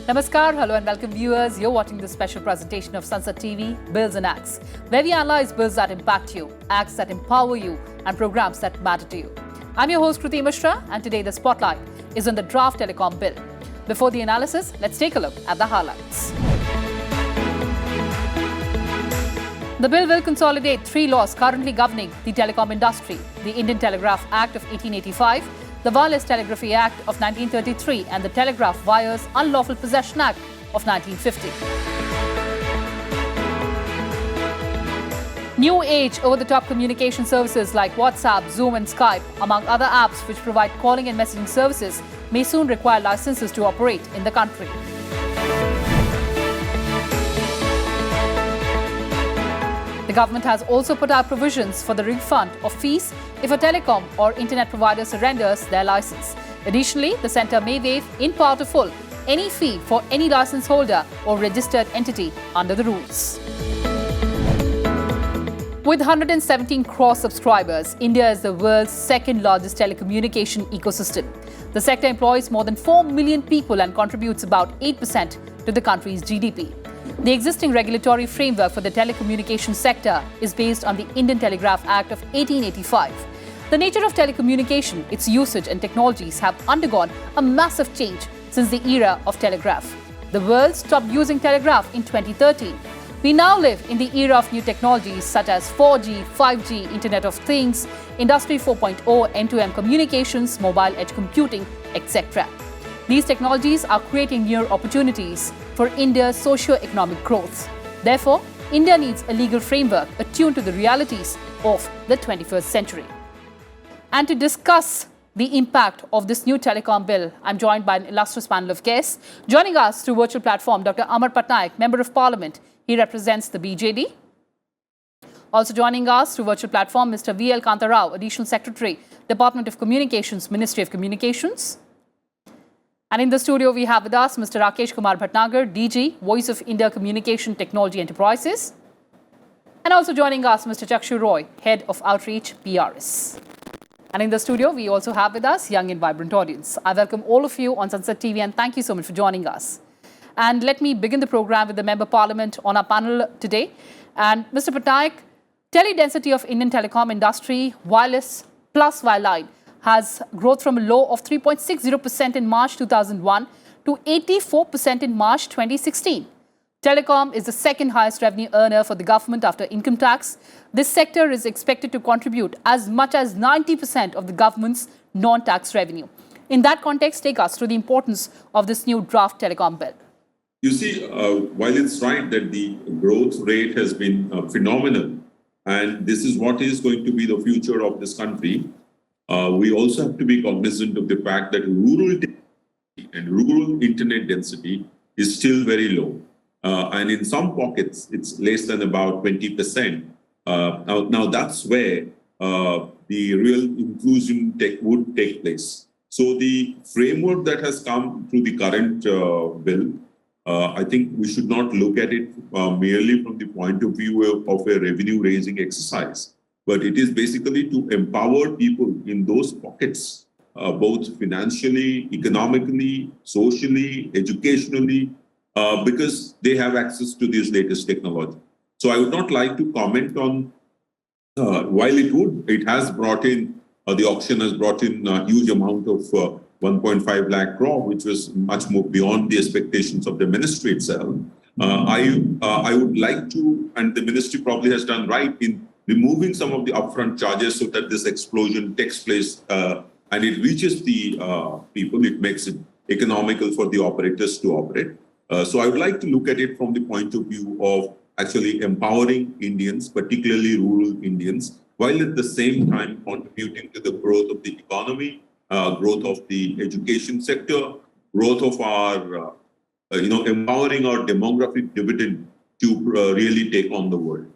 Namaskar, hello and welcome viewers. You're watching this special presentation of Sunset TV, Bills and Acts, where we analyze bills that impact you, acts that empower you, and programs that matter to you. I'm your host Kruti Mishra, and today the spotlight is on the draft telecom bill. Before the analysis, let's take a look at the highlights. The bill will consolidate three laws currently governing the telecom industry: the Indian Telegraph Act of 1885, the Wireless Telegraphy Act of 1933 and the Telegraph Wires Unlawful Possession Act of 1950. New age over-the-top communication services like WhatsApp, Zoom and Skype, among other apps which provide calling and messaging services, may soon require licenses to operate in the country. The government has also put out provisions for the refund of fees if a telecom or internet provider surrenders their license. Additionally, the centre may waive in part or full any fee for any license holder or registered entity under the rules. With 117 crore subscribers, India is the world's second largest telecommunication ecosystem. The sector employs more than 4 million people and contributes about 8% to the country's GDP. The existing regulatory framework for the telecommunications sector is based on the Indian Telegraph Act of 1885. The nature of telecommunication, its usage and technologies have undergone a massive change since the era of telegraph. The world stopped using telegraph in 2013. We now live in the era of new technologies such as 4G, 5G, Internet of Things, Industry 4.0, end-to-end communications, mobile edge computing, etc. These technologies are creating new opportunities for India's socio-economic growth. Therefore, India needs a legal framework attuned to the realities of the 21st century. And to discuss the impact of this new telecom bill, I'm joined by an illustrious panel of guests. Joining us through virtual platform, Dr. Amar Patnaik, Member of Parliament. He represents the BJD. Also joining us through virtual platform, Mr. V.L. Kanta Rao, Additional Secretary, Department of Communications, Ministry of Communications. And in the studio, we have with us Mr. Rakesh Kumar Bhatnagar, DG, Voice of India Communication Technology Enterprises. And also joining us, Mr. Chakshu Roy, Head of Outreach, PRS. And in the studio, we also have with us young and vibrant audience. I welcome all of you on Sunset TV and thank you so much for joining us. And let me begin the program with the Member Parliament on our panel today. And Mr. Patnaik, tele-density of Indian telecom industry, wireless plus wireline, has growth from a low of 3.60% in March 2001 to 84% in March 2016. Telecom is the second highest revenue earner for the government after income tax. This sector is expected to contribute as much as 90% of the government's non-tax revenue. In that context, take us through the importance of this new draft telecom bill. You see, while it's right that the growth rate has been phenomenal, and this is what is going to be the future of this country, we also have to be cognizant of the fact that rural and rural internet density is still very low. And in some pockets, it's less than about 20%. Now that's where the real inclusion would take place. So the framework that has come through the current bill, I think we should not look at it merely from the point of view of a revenue-raising exercise. But it is basically to empower people in those pockets, both financially, economically, socially, educationally, because they have access to this latest technology. So I would not like to comment on, while it has brought in, the auction has brought in a huge amount of 1.5 lakh crore, which was much more beyond the expectations of the ministry itself. I would like to, and the ministry probably has done right in removing some of the upfront charges so that this explosion takes place and it reaches the people. It makes it economical for the operators to operate. So I would like to look at it from the point of view of actually empowering Indians, particularly rural Indians, while at the same time contributing to the growth of the economy, growth of the education sector, growth of our, empowering our demographic dividend to really take on the world.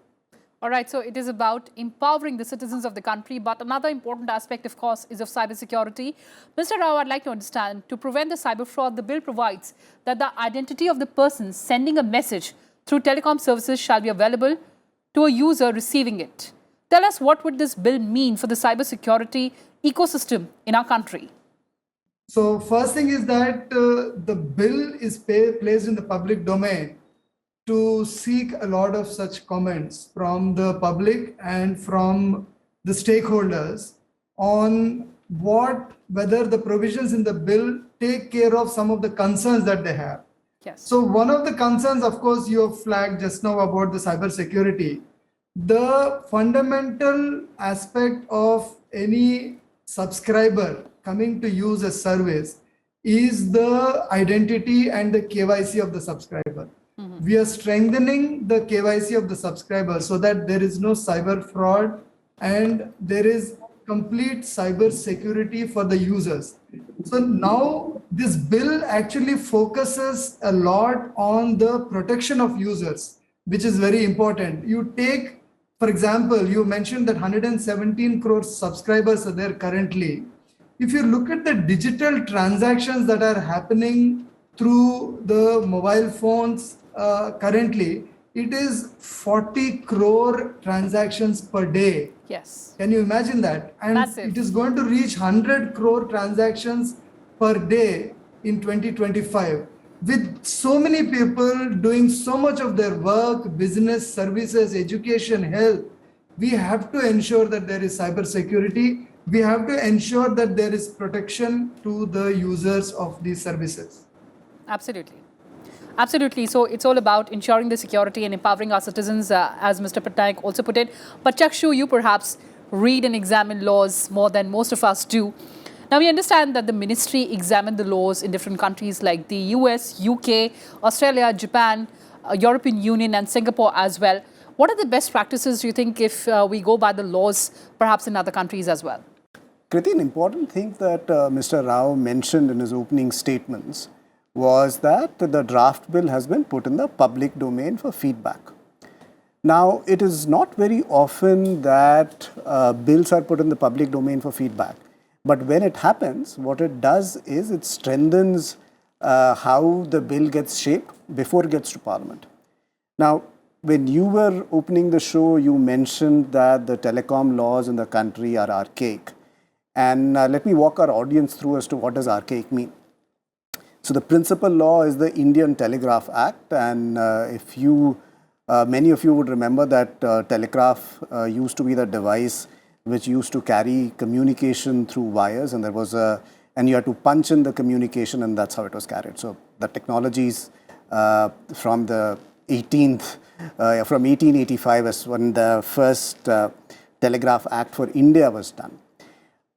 All right, so it is about empowering the citizens of the country, but another important aspect, of course, is of cybersecurity. Mr. Rao, I'd like to understand, to prevent the cyber fraud, the bill provides that the identity of the person sending a message through telecom services shall be available to a user receiving it. Tell us, what would this bill mean for the cybersecurity ecosystem in our country? So first thing is that the bill is placed in the public domain to seek a lot of such comments from the public and from the stakeholders on whether the provisions in the bill take care of some of the concerns that they have. Yes. So one of the concerns, of course, you have flagged just now about the cyber security. The fundamental aspect of any subscriber coming to use a service is the identity and the KYC of the subscriber. We are strengthening the KYC of the subscriber so that there is no cyber fraud and there is complete cyber security for the users. So now this bill actually focuses a lot on the protection of users, which is very important. You take, for example, you mentioned that 117 crore subscribers are there currently. If you look at the digital transactions that are happening through the mobile phones currently, it is 40 crore transactions per day. Yes. Can you imagine that? And Massive. It is going to reach 100 crore transactions per day in 2025. With so many people doing so much of their work, business, services, education, health, we have to ensure that there is cyber security. We have to ensure that there is protection to the users of these services. Absolutely. Absolutely. So it's all about ensuring the security and empowering our citizens, as Mr. Patnaik also put it. But Chakshu, you perhaps read and examine laws more than most of us do. Now, we understand that the ministry examined the laws in different countries like the US, UK, Australia, Japan, European Union and Singapore as well. What are the best practices, do you think, if we go by the laws, perhaps in other countries as well? Kriti, an important thing that Mr. Rao mentioned in his opening statements was that the draft bill has been put in the public domain for feedback. Now, it is not very often that bills are put in the public domain for feedback. But when it happens, what it does is it strengthens how the bill gets shaped before it gets to Parliament. Now, when you were opening the show, you mentioned that the telecom laws in the country are archaic. And let me walk our audience through as to what does archaic mean. So the principal law is the Indian Telegraph Act, and many of you would remember that telegraph used to be the device which used to carry communication through wires, and and you had to punch in the communication, and that's how it was carried. So the technologies from 1885 is when the first Telegraph Act for India was done.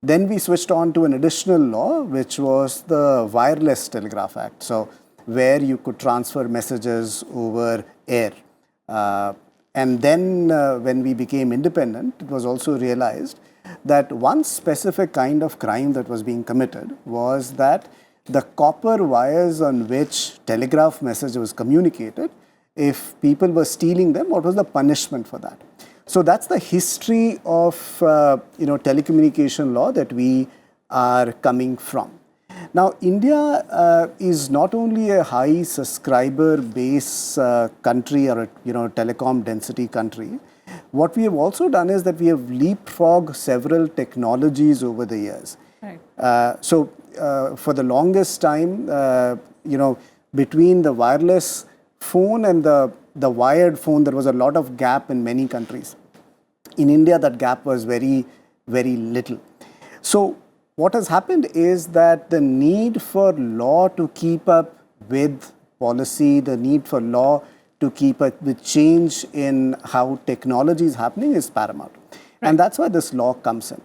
Then we switched on to an additional law, which was the Wireless Telegraph Act, so where you could transfer messages over air. And then when we became independent, it was also realized that one specific kind of crime that was being committed was that the copper wires on which telegraph message was communicated, if people were stealing them, what was the punishment for that? So that's the history of telecommunication law that we are coming from. Now, India is not only a high subscriber base country or a telecom density country. What we have also done is that we have leapfrogged several technologies over the years. Right. So for the longest time, between the wireless phone and the wired phone, there was a lot of gap in many countries. In India, that gap was very, very little. So what has happened is that the need for law to keep up with policy, the need for law to keep up with change in how technology is happening is paramount. Right. And that's why this law comes in.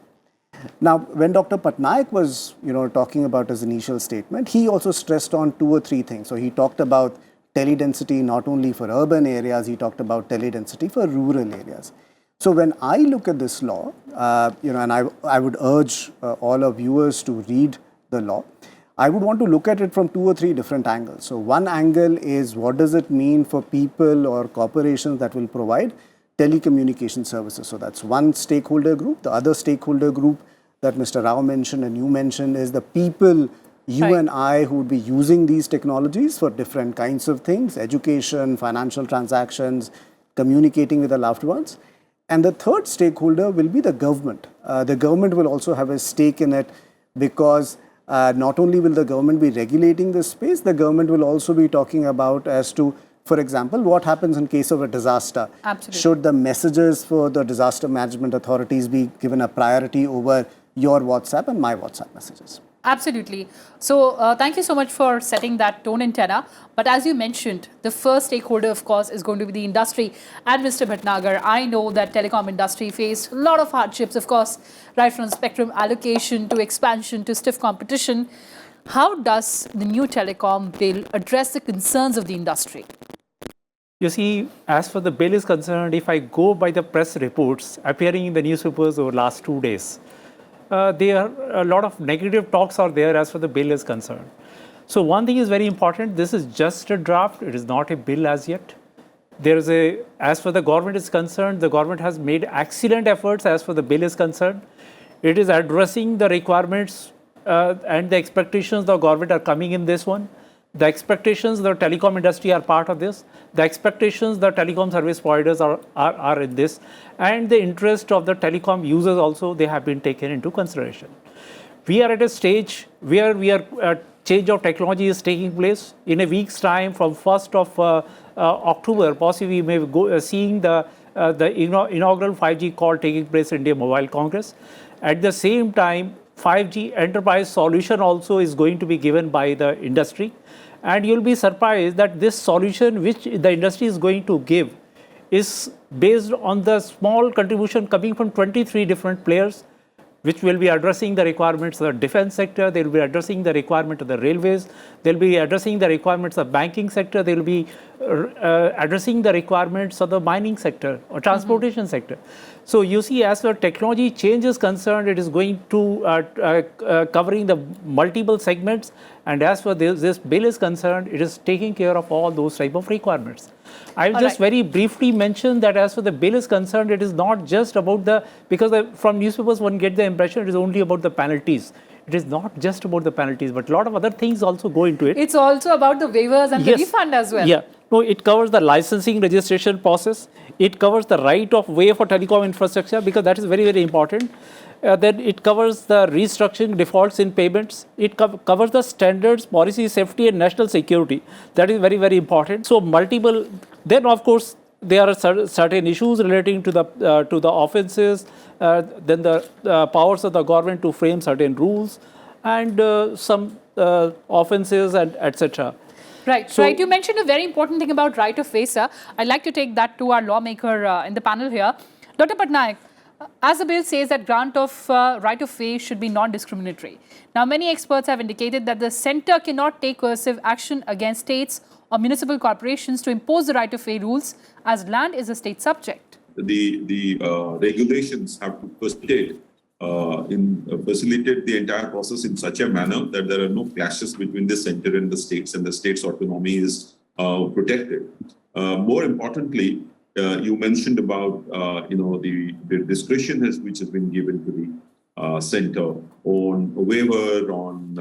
Now, when Dr. Patnaik was talking about his initial statement, he also stressed on 2 or 3 things. So he talked about teledensity not only for urban areas, he talked about teledensity for rural areas. So when I look at this law, and I would urge all our viewers to read the law, I would want to look at it from 2 or 3 different angles. So one angle is what does it mean for people or corporations that will provide telecommunication services. So that's one stakeholder group. The other stakeholder group that Mr. Rao mentioned and you mentioned is the people, you right. and I, who would be using these technologies for different kinds of things, education, financial transactions, communicating with their loved ones. And the third stakeholder will be the government. The government will also have a stake in it because not only will the government be regulating this space, the government will also be talking about as to, for example, what happens in case of a disaster. Absolutely. Should the messages for the disaster management authorities be given a priority over your WhatsApp and my WhatsApp messages? Absolutely. So thank you so much for setting that tone and tenor. But as you mentioned, the first stakeholder, of course, is going to be the industry. And Mr. Bhatnagar, I know that telecom industry faced a lot of hardships, of course, right from spectrum allocation to expansion to stiff competition. How does the new telecom bill address the concerns of the industry? You see, as far the bill is concerned, if I go by the press reports appearing in the newspapers over the last 2 days, there are a lot of negative talks are there as far the bill is concerned. So one thing is very important, this is just a draft, it is not a bill as yet. As far the government is concerned, the government has made excellent efforts as far the bill is concerned. It is addressing the requirements and the expectations of the government are coming in this one. The expectations of the telecom industry are part of this. The expectations the telecom service providers are in this. And the interest of the telecom users also, they have been taken into consideration. We are at a stage where change of technology is taking place. In a week's time, from 1st of October, possibly we may go seeing the inaugural 5G call taking place in India Mobile Congress. At the same time, 5G enterprise solution also is going to be given by the industry. And you'll be surprised that this solution which the industry is going to give is based on the small contribution coming from 23 different players, which will be addressing the requirements of the defense sector, they will be addressing the requirement of the railways, they'll be addressing the requirements of the banking sector, they will be addressing the requirements of the mining sector or transportation sector. So you see, as far as technology change is concerned, it is going to covering the multiple segments, and as far as this bill is concerned, it is taking care of all those type of requirements. I will just very briefly mention that as far as the bill is concerned, it is not just about because from newspapers one gets the impression it is only about the penalties. It is not just about the penalties, but a lot of other things also go into it. It's also about the waivers and the refund as well. Yeah. No, it covers the licensing registration process. It covers the right of way for telecom infrastructure, because that is very, very important. Then it covers the restructuring defaults in payments. It covers the standards, policy, safety, and national security. That is very, very important. So multiple. Then of course there are certain issues relating to the offences. Then the powers of the government to frame certain rules, and some offences and etc. Right, so, right. You mentioned a very important thing about right of way, sir. I'd like to take that to our lawmaker in the panel here. Dr. Patnaik, as the bill says that grant of right of way should be non-discriminatory. Now, many experts have indicated that the centre cannot take coercive action against states or municipal corporations to impose the right of way rules, as land is a state subject. The regulations have to facilitate the entire process in such a manner that there are no clashes between the center and the state's autonomy is protected. More importantly, you mentioned about the discretion which has been given to the center on a waiver, on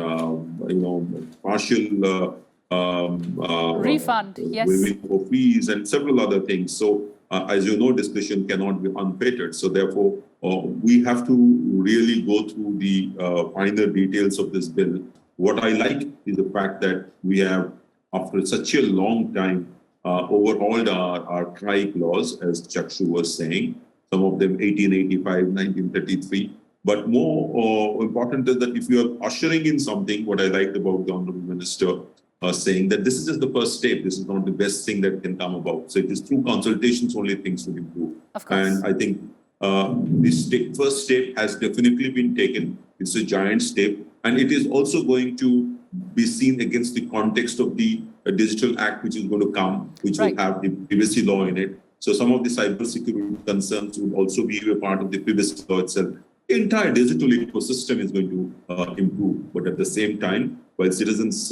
partial refund, yes, waiving for fees and several other things. So as you know, discretion cannot be unfettered. So therefore, we have to really go through the finer details of this bill. What I like is the fact that we have, after such a long time, overhauled our TRIC laws, as Chakshu was saying, some of them 1885, 1933. But more important is that if you are ushering in something, what I liked about the Honorable Minister saying that this is just the first step, this is not the best thing that can come about. So it is through consultations only things will improve. Of course. And I think this first step has definitely been taken. It's a giant step. And it is also going to be seen against the context of the Digital Act, which is going to come, which will have the privacy law in it. So some of the cybersecurity concerns would also be a part of the privacy law itself. The entire digital ecosystem is going to improve. But at the same time, while citizens'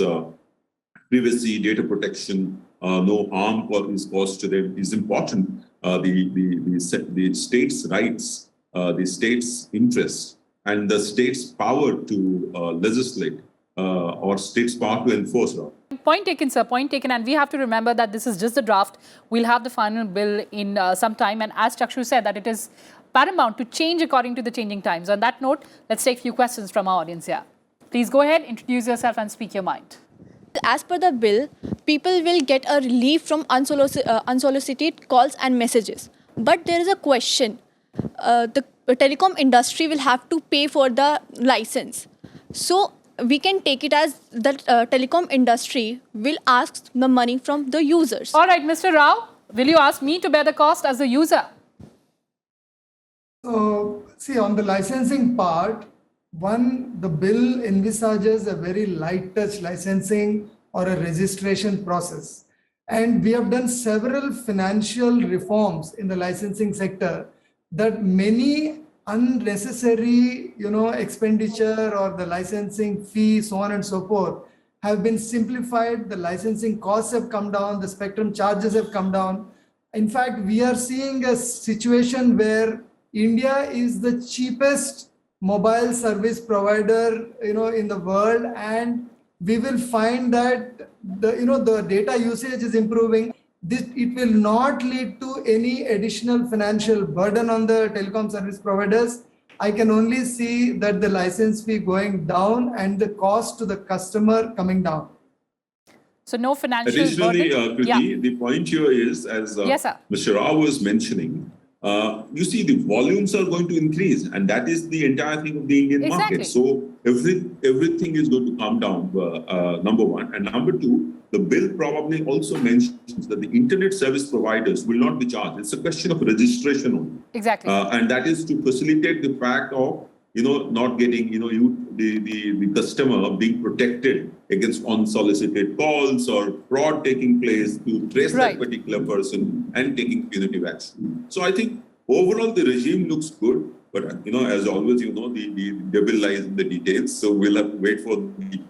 privacy, data protection, no harm is caused to them is important. The state's rights, the state's interests, and the state's power to legislate or state's power to enforce. Point taken, sir. Point taken. And we have to remember that this is just the draft. We'll have the final bill in some time. And as Chakshu said, that it is paramount to change according to the changing times. On that note, let's take a few questions from our audience here. Please go ahead, introduce yourself and speak your mind. As per the bill, people will get a relief from unsolicited calls and messages. But there is a question. The telecom industry will have to pay for the license. So we can take it as the telecom industry will ask the money from the users. All right, Mr. Rao, will you ask me to bear the cost as a user? So, see, on the licensing part, the bill envisages a very light touch licensing or a registration process. And we have done several financial reforms in the licensing sector that many unnecessary, expenditure or the licensing fee, so on and so forth, have been simplified. The licensing costs have come down, the spectrum charges have come down. In fact, we are seeing a situation where India is the cheapest mobile service provider, in the world, and we will find that the data usage is improving. It will not lead to any additional financial burden on the telecom service providers. I can only see that the license fee going down and the cost to the customer coming down. So no financial Additionally, burden. Kriti, the point here is, as Yes, sir. Mr. Rao was mentioning, you see the volumes are going to increase, and that is the entire thing of the Indian Exactly. market. So everything is going to come down, number one. And number two, the bill probably also mentions that the internet service providers will not be charged. It's a question of registration only. Exactly. And that is to facilitate the fact of, not getting, the customer being protected against unsolicited calls or fraud taking place, to trace Right. that particular person and taking punitive action. So I think overall the regime looks good, but as always, the devil lies in the details. So we'll have to wait for the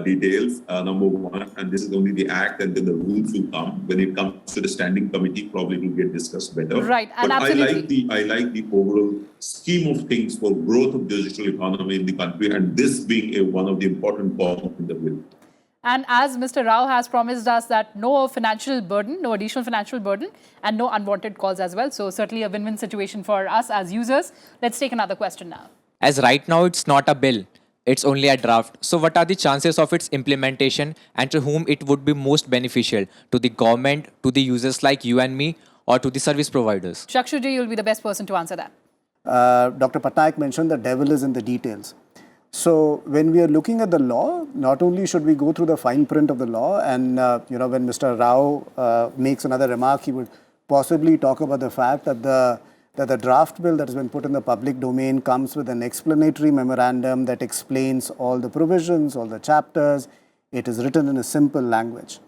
details, number one, and this is only the act, and then the rules will come. When it comes to the standing committee, probably will get discussed better. Right, and but absolutely. I like the overall scheme of things for growth of digital economy in the country, and this being one of the important points in the bill. And as Mr. Rao has promised us that no financial burden, no additional financial burden, and no unwanted calls as well. So certainly a win-win situation for us as users. Let's take another question now. As right now it's not a bill, it's only a draft. So what are the chances of its implementation, and to whom it would be most beneficial? To the government, to the users like you and me, or to the service providers? Shakshuji, you'll be the best person to answer that. Dr. Patnaik mentioned the devil is in the details. So when we are looking at the law, not only should we go through the fine print of the law, and when Mr. Rao makes another remark, he would possibly talk about the fact that the draft bill that has been put in the public domain comes with an explanatory memorandum that explains all the provisions, all the chapters. It is written in a simple language.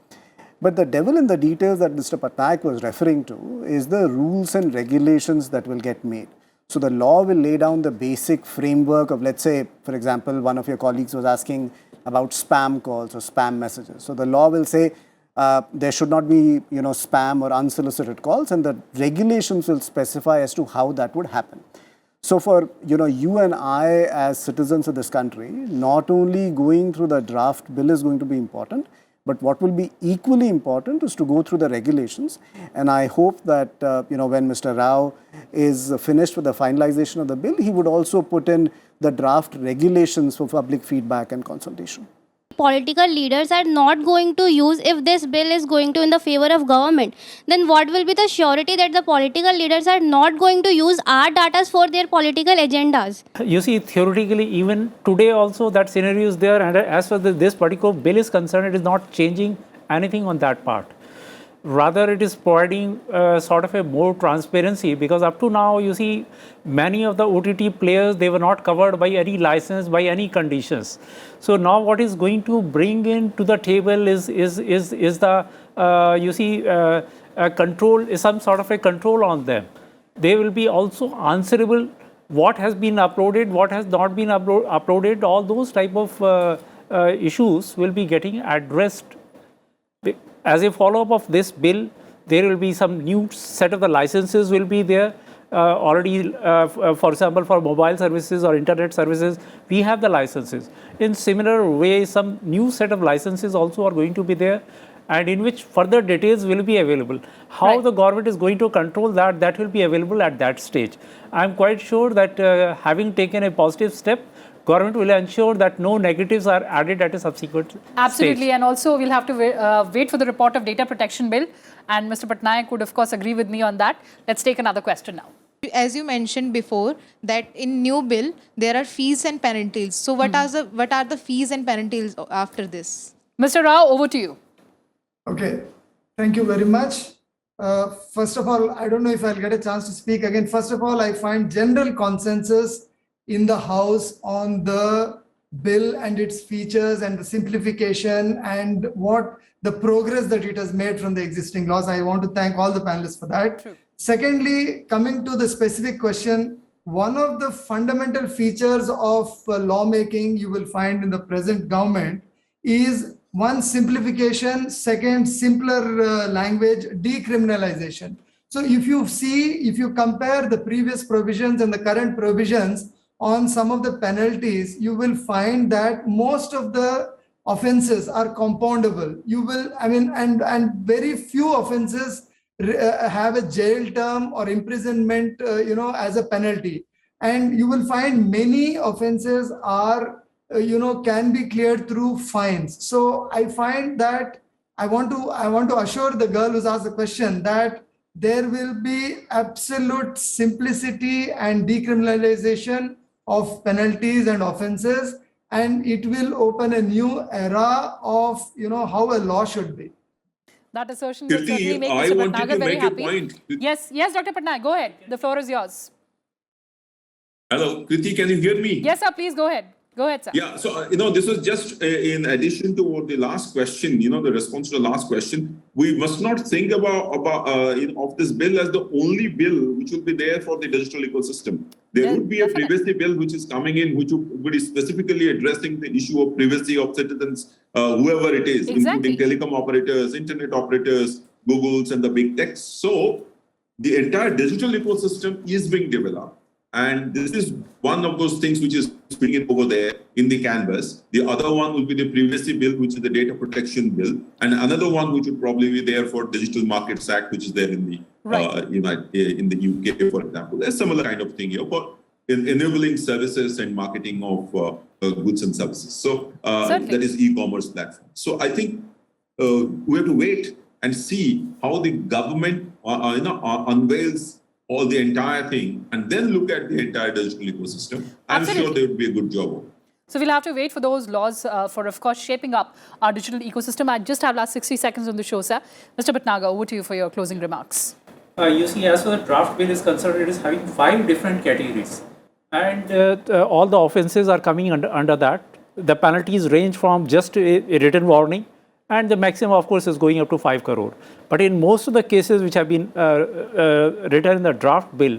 But the devil in the details that Mr. Patnaik was referring to is the rules and regulations that will get made. So the law will lay down the basic framework of, let's say, for example, one of your colleagues was asking about spam calls or spam messages. So the law will say there should not be, spam or unsolicited calls, and the regulations will specify as to how that would happen. So for, you and I as citizens of this country, not only going through the draft bill is going to be important, but what will be equally important is to go through the regulations. And I hope that, when Mr. Rao is finished with the finalization of the bill, he would also put in the draft regulations for public feedback and consultation. Political leaders are not going to use, if this bill is going to in the favor of government, then what will be the surety that the political leaders are not going to use our data for their political agendas? You see, theoretically, even today also that scenario is there, and as far as this particular bill is concerned, it is not changing anything on that part. Rather, it is providing sort of a more transparency, because up to now, you see, many of the OTT players, they were not covered by any license, by any conditions. So now what is going to bring into the table is the, control, is some sort of a control on them. They will be also answerable what has been uploaded, what has not been uploaded, all those type of issues will be getting addressed. As a follow-up of this bill, there will be some new set of the licenses will be there. Already, for example, for mobile services or internet services, we have the licenses. In similar way, some new set of licenses also are going to be there, and in which further details will be available. How the government is going to control that will be available at that stage. I am quite sure that having taken a positive step government will ensure that no negatives are added at a subsequent Absolutely, stage. and also we'll have to wait for the report of data protection bill, and Mr. Patnaik would of course agree with me on that. Let's take another question now. As you mentioned before, that in new bill there are fees and penalties. So what are the fees and penalties after this? Mr. Rao, over to you. Okay, thank you very much. First of all, I don't know if I'll get a chance to speak again. First of all, I find general consensus in the House on the bill and its features and the simplification and what the progress that it has made from the existing laws. I want to thank all the panelists for that. True. Secondly, coming to the specific question, one of the fundamental features of lawmaking you will find in the present government is one, simplification, second, simpler language, decriminalization. So if you compare the previous provisions and the current provisions on some of the penalties, you will find that most of the offenses are compoundable. And very few offenses have a jail term or imprisonment, as a penalty. And you will find many offenses are can be cleared through fines. So I find that I want to assure the girl who's asked the question that there will be absolute simplicity and decriminalization of penalties and offenses, and it will open a new era of how a law should be. That assertion will certainly Kirti, make I Mr. wanted Patnagar to very make a happy. point. Yes, Dr. Patnaik, go ahead. The floor is yours. Hello, Kriti, can you hear me? Yes, sir, please go ahead. Go ahead, sir. Yeah, so, this was just in addition to the last question, the response to the last question. We must not think of this bill as the only bill which will be there for the digital ecosystem. There would be a privacy bill which is coming in, which would be specifically addressing the issue of privacy of citizens, whoever it is, Exactly. including telecom operators, internet operators, Googles, and the big techs. So the entire digital ecosystem is being developed. And this is one of those things which is being over there in the canvas. The other one will be the privacy bill, which is the data protection bill. And another one which would probably be there for Digital Markets Act, which is there in the in the UK, for example. A similar kind of thing here for enabling services and marketing of goods and services. So that is e-commerce platform. So I think we have to wait and see how the government unveils all the entire thing, and then look at the entire digital ecosystem. I'm sure there would be a good job of it. So we'll have to wait for those laws for, of course, shaping up our digital ecosystem. I just have last 60 seconds on the show, sir. Mr. Patnagar, over to you for your closing remarks. You see, as far as the draft bill is concerned, it is having 5 different categories. And all the offences are coming under that. The penalties range from just a written warning, and the maximum, of course, is going up to 5 crore. But in most of the cases which have been written in the draft bill,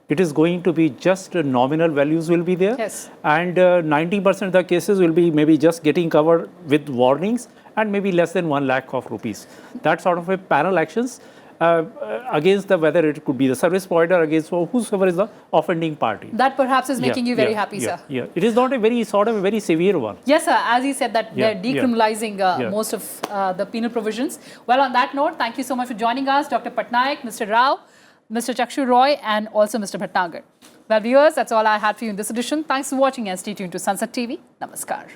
it is going to be just nominal values will be there. Yes. And 90% of the cases will be maybe just getting covered with warnings and maybe less than 1 lakh of rupees. That sort of a panel actions against whether it could be the service provider, against whosoever is the offending party. That perhaps is making you very happy, sir. Yeah, it is not a very very severe one. Yes, sir. As he said that they're decriminalizing most of the penal provisions. Well, on that note, thank you so much for joining us, Dr. Patnaik, Mr. Rao, Mr. Chakshu Roy, and also Mr. Bhatnagar. Well, viewers, that's all I had for you in this edition. Thanks for watching and stay tuned to Sunset TV. Namaskar.